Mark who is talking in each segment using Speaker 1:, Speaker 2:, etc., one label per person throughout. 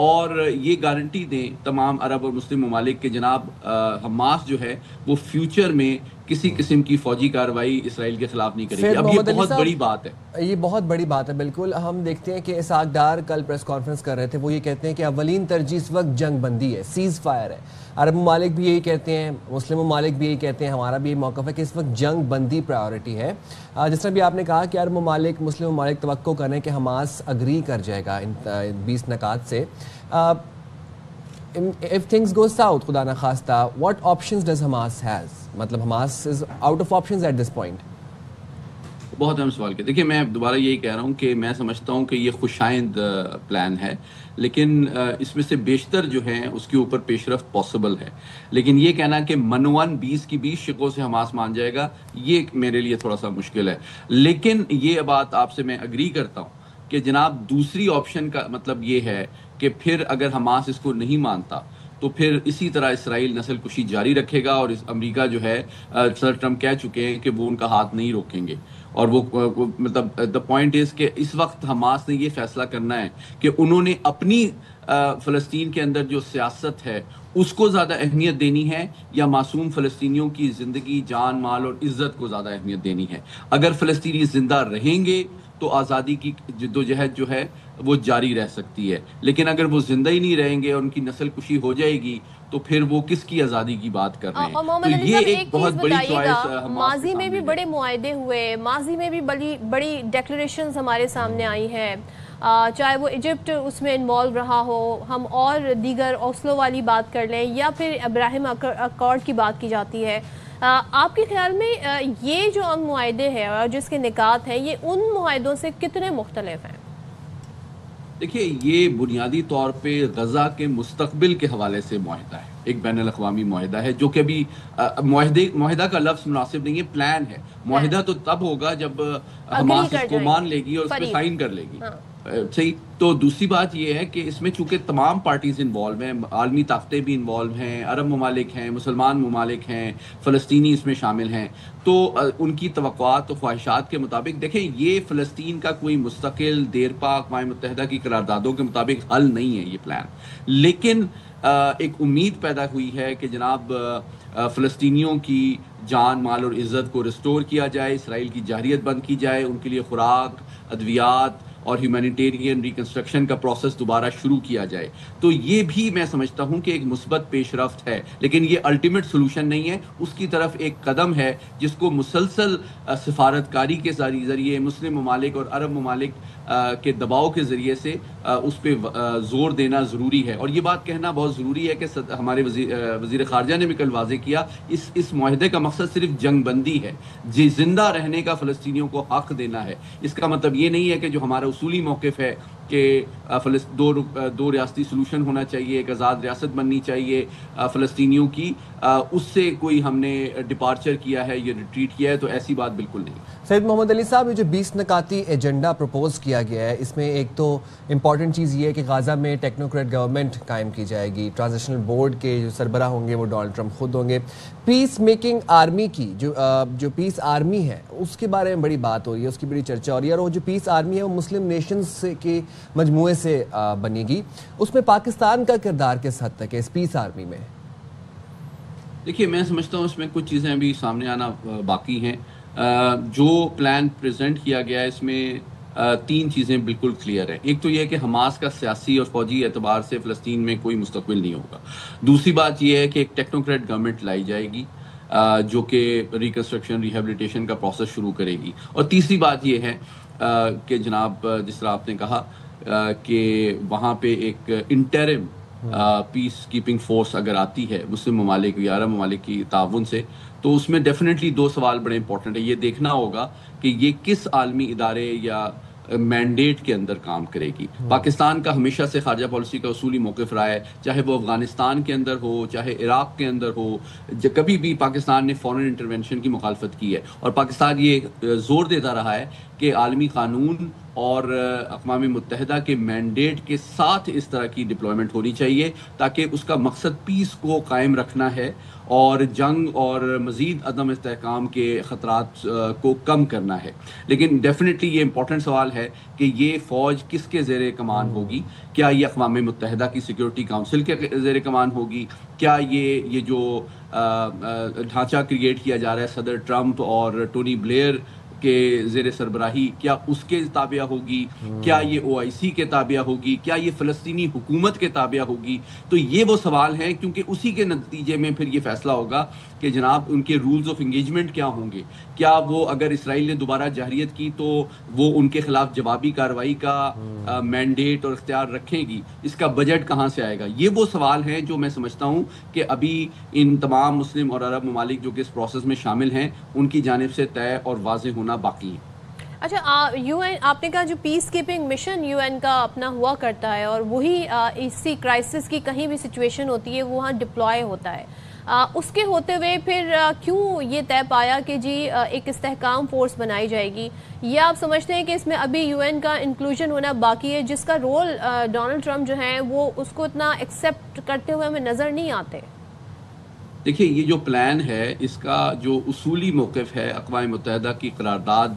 Speaker 1: اور یہ گارنٹی دیں تمام عرب اور مسلم ممالک کہ جناب حماس جو ہے وہ فیوچر میں کسی قسم کی فوجی کارروائی اسرائیل کے خلاف نہیں کرے گی. اب یہ بہت بڑی بات ہے,
Speaker 2: یہ بہت بڑی بات ہے. بالکل ہم دیکھتے ہیں کہ اسحاق ڈار کل پریس کانفرنس کر رہے تھے, وہ یہ کہتے ہیں کہ اولین ترجیح اس وقت جنگ بندی ہے, سیز فائر ہے. عرب ممالک بھی یہی کہتے ہیں, مسلم ممالک بھی یہی کہتے ہیں, ہمارا بھی یہ موقف ہے کہ اس وقت جنگ بندی پرائیورٹی ہے. جس طرح بھی آپ نے کہا کہ عرب ممالک, مسلم ممالک توقع کر رہے ہیں کہ حماس اگری کر جائے گا ان 20 نکات سے. if things go south, خدا نخواستہ, what options does Hamas has? مطلب Hamas is out of options at this point.
Speaker 1: بہت اہم سوال کیا. دیکھیے میں دوبارہ یہی کہہ رہا ہوں کہ میں سمجھتا ہوں کہ یہ خوشائند پلان ہے, لیکن اس میں سے بیشتر جو ہیں اس کے اوپر پیش رفت پاسبل ہے. لیکن یہ کہنا کہ منون 20 کی 20 شقوں سے حماس مان جائے گا, یہ میرے لیے تھوڑا سا مشکل ہے. لیکن یہ بات آپ سے میں اگری کرتا ہوں کہ جناب دوسری آپشن کا مطلب یہ ہے کہ پھر اگر حماس اس کو نہیں مانتا تو پھر اسی طرح اسرائیل نسل کشی جاری رکھے گا, اور امریکہ جو ہے صدر ٹرمپ کہہ چکے ہیں کہ وہ ان کا ہاتھ نہیں روکیں گے. اور وہ مطلب دا پوائنٹ از کہ اس وقت حماس نے یہ فیصلہ کرنا ہے کہ انہوں نے اپنی فلسطین کے اندر جو سیاست ہے اس کو زیادہ اہمیت دینی ہے یا معصوم فلسطینیوں کی زندگی, جان, مال اور عزت کو زیادہ اہمیت دینی ہے. اگر فلسطینی زندہ رہیں گے تو آزادی کی جدوجہد جو ہے وہ جاری رہ سکتی ہے, لیکن اگر وہ زندہ ہی نہیں رہیں گے اور ان کی نسل کشی ہو جائے گی تو پھر وہ کس کی آزادی کی بات کر رہے ہیں. تو یہ ایک بہت بڑی چوائس
Speaker 3: ماضی میں بھی بڑے معاہدے ہوئے, ماضی میں بھی بڑی ڈیکلریشنز ہمارے سامنے آئی ہیں, چاہے وہ ایجپٹ اس میں انوالو رہا ہو, ہم اور دیگر اوسلو والی بات کر لیں یا پھر ابراہیم اکارڈ کی بات کی جاتی ہے. آپ کے خیال میں یہ جو ہم معاہدے ہیں اور جس کے نکات ہیں یہ ان معاہدوں سے کتنے مختلف ہیں؟
Speaker 1: دیکھیے یہ بنیادی طور پہ غزہ کے مستقبل کے حوالے سے معاہدہ ہے, ایک بین الاقوامی معاہدہ ہے جو کہ ابھی معاہدہ کا لفظ مناسب نہیں ہے, پلان ہے. معاہدہ تو تب ہوگا جب حماس اس کو مان لے گی اور اس پہ سائن کر لے گی. صحیح. تو دوسری بات یہ ہے کہ اس میں چونکہ تمام پارٹیز انوالو ہیں, عالمی طاقتیں بھی انوالو ہیں, عرب ممالک ہیں, مسلمان ممالک ہیں, فلسطینی اس میں شامل ہیں, تو ان کی توقعات و خواہشات کے مطابق دیکھیں یہ فلسطین کا کوئی مستقل دیرپا اقوام متحدہ کی قراردادوں کے مطابق حل نہیں ہے یہ پلان. لیکن ایک امید پیدا ہوئی ہے کہ جناب فلسطینیوں کی جان, مال اور عزت کو ریسٹور کیا جائے, اسرائیل کی جارحیت بند کی جائے, ان کے لیے خوراک, ادویات اور ہیومینیٹیرین ریکنسٹرکشن کا پروسیس دوبارہ شروع کیا جائے. تو یہ بھی میں سمجھتا ہوں کہ ایک مثبت پیش رفت ہے, لیکن یہ الٹیمیٹ سولوشن نہیں ہے, اس کی طرف ایک قدم ہے جس کو مسلسل سفارتکاری کے ذریعے مسلم ممالک اور عرب ممالک کے دباؤ کے ذریعے سے اس پہ زور دینا ضروری ہے. اور یہ بات کہنا بہت ضروری ہے کہ ہمارے وزیر خارجہ نے بھی کل واضح کیا, اس معاہدے کا مقصد صرف جنگ بندی ہے, زندہ رہنے کا فلسطینیوں کو حق دینا ہے. اس کا مطلب یہ نہیں ہے کہ جو ہمارا اصولی موقف ہے کہ دو ریاستی سلوشن ہونا چاہیے, ایک آزاد ریاست بننی چاہیے فلسطینیوں کی, اس سے کوئی ہم نے ڈپارچر کیا ہے یا ریٹریٹ کیا ہے, تو ایسی بات بالکل نہیں.
Speaker 2: سید محمد علی صاحب, یہ جو 20 نکاتی ایجنڈا پروپوز کیا گیا ہے اس میں ایک تو امپورٹنٹ چیز یہ ہے کہ غازہ میں ٹیکنوکریٹ گورنمنٹ قائم کی جائے گی, ٹرانزیشنل بورڈ کے جو سربراہ ہوں گے وہ ڈونلڈ ٹرمپ خود ہوں گے. پیس میکنگ آرمی کی جو پیس آرمی ہے اس کے بارے میں بڑی بات ہو رہی ہے, اس کی بڑی چرچا ہو رہی ہے, اور وہ جو پیس آرمی ہے وہ مسلم نیشنز کے مجموعے سے بنے گی. اس میں پاکستان کا کردار کس حد تک ہے اس پیس آرمی میں؟
Speaker 1: دیکھیے میں سمجھتا ہوں اس میں کچھ چیزیں ابھی سامنے آنا باقی ہیں. جو پلان پریزنٹ کیا گیا ہے اس میں 3 چیزیں بالکل کلیئر ہیں. ایک تو یہ کہ حماس کا سیاسی اور فوجی اعتبار سے فلسطین میں کوئی مستقبل نہیں ہوگا. دوسری بات یہ ہے کہ ایک ٹیکنوکریٹ گورنمنٹ لائی جائے گی جو کہ ریکنسٹرکشن ریہیبلیٹیشن کا پروسیس شروع کرے گی. اور تیسری بات یہ ہے کہ جناب جس طرح آپ نے کہا کہ وہاں پہ ایک انٹرم پیس کیپنگ فورس اگر آتی ہے مسلم ممالک یا عرب ممالک کی تعاون سے, تو اس میں ڈیفینیٹلی 2 سوال بڑے امپورٹنٹ ہیں. یہ دیکھنا ہوگا کہ یہ کس عالمی ادارے یا مینڈیٹ کے اندر کام کرے گی. پاکستان کا ہمیشہ سے خارجہ پالیسی کا اصولی موقف رہا ہے, چاہے وہ افغانستان کے اندر ہو, چاہے عراق کے اندر ہو, کبھی بھی پاکستان نے فورن انٹرونشن کی مخالفت کی ہے, اور پاکستان یہ زور دیتا رہا ہے کہ عالمی قانون اور اقوام متحدہ کے مینڈیٹ کے ساتھ اس طرح کی ڈپلائمنٹ ہونی چاہیے، تاکہ اس کا مقصد پیس کو قائم رکھنا ہے اور جنگ اور مزید عدم استحکام کے خطرات کو کم کرنا ہے۔ لیکن ڈیفینیٹلی یہ امپورٹنٹ سوال ہے کہ یہ فوج کس کے زیر کمان ہوگی؟ کیا یہ اقوام متحدہ کی سیکیورٹی کونسل کے زیر کمان ہوگی؟ کیا یہ جو ڈھانچہ کریٹ کیا جا رہا ہے صدر ٹرمپ اور ٹونی بلیئر کے زیر سربراہی، کیا اس کے تابعہ ہوگی؟ کیا یہ OIC کے تابعہ ہوگی؟ کیا یہ فلسطینی حکومت کے تابعہ ہوگی؟ تو یہ وہ سوال ہیں، کیونکہ اسی کے نتیجے میں پھر یہ فیصلہ ہوگا کہ جناب ان کے رولز آف انگیجمنٹ کیا ہوں گے۔ کیا وہ اگر اسرائیل نے دوبارہ جارحیت کی تو وہ ان کے خلاف جوابی کارروائی کا مینڈیٹ اور اختیار رکھیں گی؟ اس کا بجٹ کہاں سے آئے گا؟ یہ وہ سوال ہیں جو میں سمجھتا ہوں کہ ابھی ان تمام مسلم اور عرب ممالک جو کہ اس پروسیس میں شامل ہیں ان کی جانب سے طے اور واضح ہونا باقی ہے۔
Speaker 3: اچھا، UN آپ نے کہا جو پیس کیپنگ مشن UN کا اپنا ہوا کرتا ہے اور وہی اسی کرائسس کی کہیں بھی سچویشن ہوتی ہے وہاں ڈپلوائے ہوتا ہے، اس کے ہوتے ہوئے پھر کیوں یہ طے پایا کہ جی ایک استحکام فورس بنائی جائے گی؟ یا آپ سمجھتے ہیں کہ اس میں ابھی UN کا انکلوژن ہونا باقی ہے جس کا رول ڈونلڈ ٹرمپ جو ہیں وہ اس کو اتنا ایکسیپٹ کرتے ہوئے ہمیں نظر نہیں آتے؟
Speaker 1: دیکھیے، یہ جو پلان ہے اس کا جو اصولی موقف ہے اقوام متحدہ کی قرارداد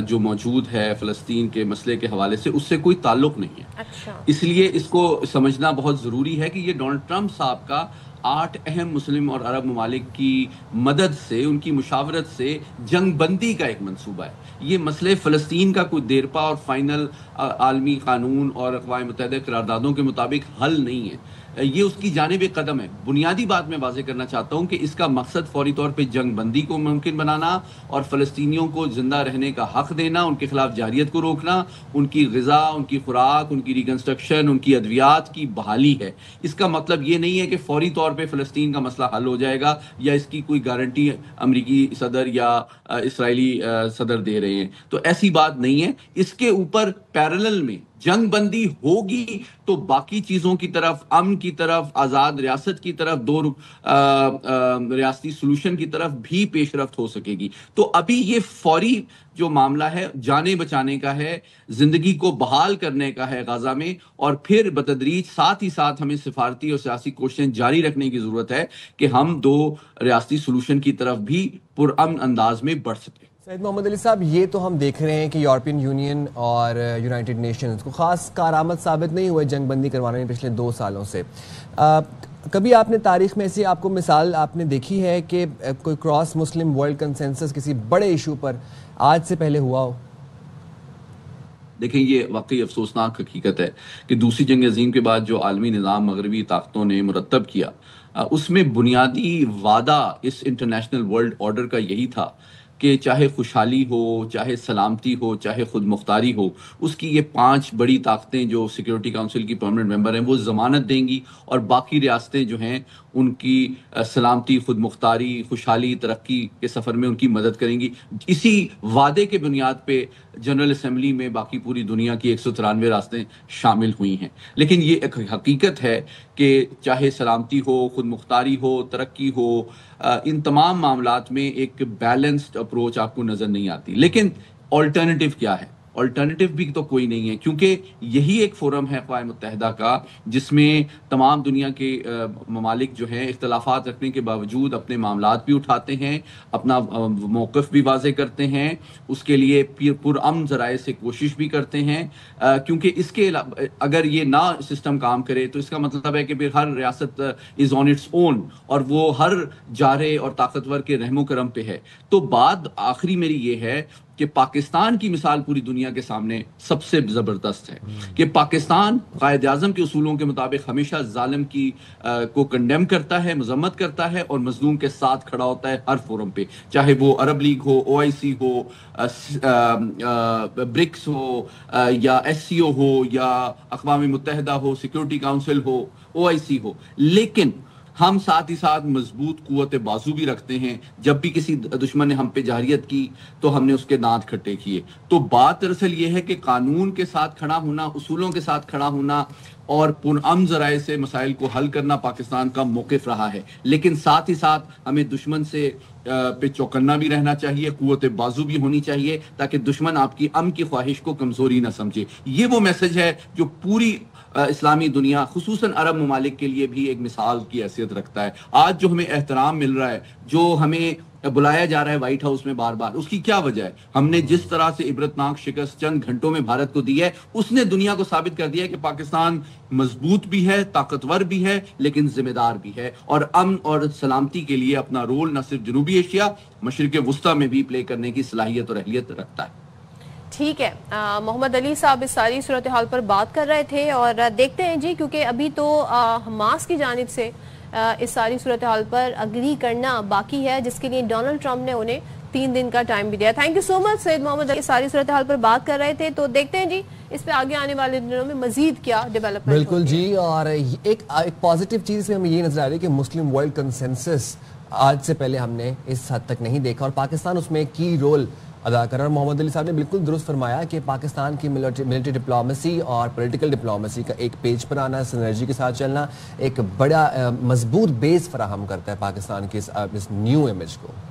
Speaker 1: جو موجود ہے فلسطین کے مسئلے کے حوالے سے، اس سے کوئی تعلق نہیں ہے۔
Speaker 3: اچھا،
Speaker 1: اس لیے اس کو سمجھنا بہت ضروری ہے کہ یہ ڈونلڈ ٹرمپ صاحب کا 8 اہم مسلم اور عرب ممالک کی مدد سے، ان کی مشاورت سے جنگ بندی کا ایک منصوبہ ہے۔ یہ مسئلے فلسطین کا کوئی دیرپا اور فائنل عالمی قانون اور اقوام متحدہ قراردادوں کے مطابق حل نہیں ہے، یہ اس کی جانب ایک قدم ہے۔ بنیادی بات میں واضح کرنا چاہتا ہوں کہ اس کا مقصد فوری طور پہ جنگ بندی کو ممکن بنانا اور فلسطینیوں کو زندہ رہنے کا حق دینا، ان کے خلاف جارحیت کو روکنا، ان کی غذا، ان کی خوراک، ان کی ریکنسٹرکشن، ان کی ادویات کی بحالی ہے۔ اس کا مطلب یہ نہیں ہے کہ فوری طور پہ فلسطین کا مسئلہ حل ہو جائے گا یا اس کی کوئی گارنٹی امریکی صدر یا اسرائیلی صدر دے رہے ہیں، تو ایسی بات نہیں ہے۔ اس کے اوپر پیرلل میں جنگ بندی ہوگی تو باقی چیزوں کی طرف، امن کی طرف، آزاد ریاست کی طرف، دو ریاستی سلوشن کی طرف بھی پیش رفت ہو سکے گی۔ تو ابھی یہ فوری جو معاملہ ہے جانیں بچانے کا ہے، زندگی کو بحال کرنے کا ہے غزہ میں، اور پھر بتدریج ساتھ ہی ساتھ ہمیں سفارتی اور سیاسی کوششیں جاری رکھنے کی ضرورت ہے کہ ہم 2 ریاستی سلوشن کی طرف بھی پرامن انداز میں بڑھ سکیں۔
Speaker 2: سید محمد علی صاحب، یہ تو ہم دیکھ رہے ہیں کہ یورپین یونین اور یونائٹڈ نیشنز کو خاص کارآمد ثابت نہیں ہوئے جنگ بندی کروانے میں پچھلے 2 سالوں سے۔ کبھی آپ نے تاریخ میں ایسی آپ کو مثال آپ نے دیکھی ہے کہ کوئی کراس مسلم ورلڈ کنسنسس کسی بڑے ایشو پر آج سے پہلے ہوا ہو؟
Speaker 1: دیکھیں، یہ واقعی افسوسناک حقیقت ہے کہ دوسری جنگ عظیم کے بعد جو عالمی نظام مغربی طاقتوں نے مرتب کیا، اس میں بنیادی وعدہ اس انٹرنیشنل ورلڈ آرڈر کا یہی تھا کہ چاہے خوشحالی ہو، چاہے سلامتی ہو، چاہے خود مختاری ہو، اس کی یہ 5 بڑی طاقتیں جو سیکیورٹی کونسل کی پرماننٹ ممبر ہیں وہ ضمانت دیں گی، اور باقی ریاستیں جو ہیں ان کی سلامتی، خود مختاری، خوشحالی، ترقی کے سفر میں ان کی مدد کریں گی۔ اسی وعدے کے بنیاد پہ جنرل اسمبلی میں باقی پوری دنیا کی 193 ریاستیں شامل ہوئی ہیں۔ لیکن یہ ایک حقیقت ہے کہ چاہے سلامتی ہو، خود مختاری ہو، ترقی ہو، ان تمام معاملات میں ایک بیلنسڈ اپروچ آپ کو نظر نہیں آتی۔ لیکن آلٹرنیٹیو کیا ہے؟ آلٹرنیٹیو بھی تو کوئی نہیں ہے، کیونکہ یہی ایک فورم ہے اقوام متحدہ کا جس میں تمام دنیا کے ممالک جو ہیں اختلافات رکھنے کے باوجود اپنے معاملات بھی اٹھاتے ہیں، اپنا موقف بھی واضح کرتے ہیں، اس کے لیے پرامن ذرائع سے کوشش بھی کرتے ہیں، کیونکہ اس کے اگر یہ نہ سسٹم کام کرے تو اس کا مطلب ہے کہ پھر ہر ریاست از آن اٹس اون اور وہ ہر جارح اور طاقتور کے رحم و کرم پہ ہے۔ تو بات آخری میری یہ ہے کہ پاکستان کی مثال پوری دنیا کے سامنے سب سے زبردست ہے کہ پاکستان قائد اعظم کے اصولوں کے مطابق ہمیشہ ظالم کی کو کنڈیم کرتا ہے، مذمت کرتا ہے، اور مظلوم کے ساتھ کھڑا ہوتا ہے ہر فورم پہ، چاہے وہ عرب لیگ ہو، OIC ہو، برکس ہو، یا SCO ہو، یا اقوام متحدہ ہو، سیکیورٹی کونسل ہو، OIC ہو۔ لیکن ہم ساتھ ہی ساتھ مضبوط قوت بازو بھی رکھتے ہیں۔ جب بھی کسی دشمن نے ہم پہ جارحیت کی تو ہم نے اس کے دانت کھٹے کیے۔ تو بات دراصل یہ ہے کہ قانون کے ساتھ کھڑا ہونا، اصولوں کے ساتھ کھڑا ہونا، اور پرامن ذرائع سے مسائل کو حل کرنا پاکستان کا موقف رہا ہے، لیکن ساتھ ہی ساتھ ہمیں دشمن سے پہ چوکنا بھی رہنا چاہیے، قوت بازو بھی ہونی چاہیے، تاکہ دشمن آپ کی امن کی خواہش کو کمزوری نہ سمجھے۔ یہ وہ میسج ہے جو پوری اسلامی دنیا خصوصاً عرب ممالک کے لیے بھی ایک مثال کی حیثیت رکھتا ہے۔ آج جو ہمیں احترام مل رہا ہے، جو ہمیں بلایا جا رہا ہے وائٹ ہاؤس میں بار بار، اس کی کیا وجہ ہے؟ ہم نے جس طرح سے عبرتناک شکست چند گھنٹوں میں بھارت کو دی ہے، اس نے دنیا کو ثابت کر دیا ہے کہ پاکستان مضبوط بھی ہے، طاقتور بھی ہے، لیکن ذمہ دار بھی ہے، اور امن اور سلامتی کے لیے اپنا رول نہ صرف جنوبی ایشیا، مشرق وسطیٰ میں بھی پلے کرنے کی صلاحیت اور اہلیت رکھتا ہے۔
Speaker 3: ٹھیک ہے، محمد علی صاحب اس ساری صورتحال پر بات کر رہے تھے، اور دیکھتے ہیں جی، کیونکہ ابھی تو حماس کی جانب سے اس ساری صورتحال پر اگری کرنا باقی ہے، جس کے لیے ڈونلڈ ٹرمپ نے انہیں 3 دن کا ٹائم بھی دیا۔ تھینک یو سو مچ سید محمد علی، ساری صورتحال پر بات کر رہے تھے، تو دیکھتے ہیں جی اس پہ آگے آنے والے دنوں میں مزید کیا ڈیولپمنٹ۔
Speaker 2: بالکل جی، اور ایک پازیٹیو چیز میں ہمیں یہ نظر آ رہی ہے کہ مسلم ورلڈ کنسنسس آج سے پہلے ہم نے اس حد تک نہیں دیکھا، اور پاکستان اس میں ایک کی رول ادا کر رہا ہے۔ محمد علی صاحب نے بالکل درست فرمایا کہ پاکستان کی ملٹری ڈپلومیسی اور پولیٹیکل ڈپلومیسی کا ایک پیج پر آنا، سنرجی کے ساتھ چلنا ایک بڑا مضبوط بیس فراہم کرتا ہے پاکستان کی اس نیو امیج کو۔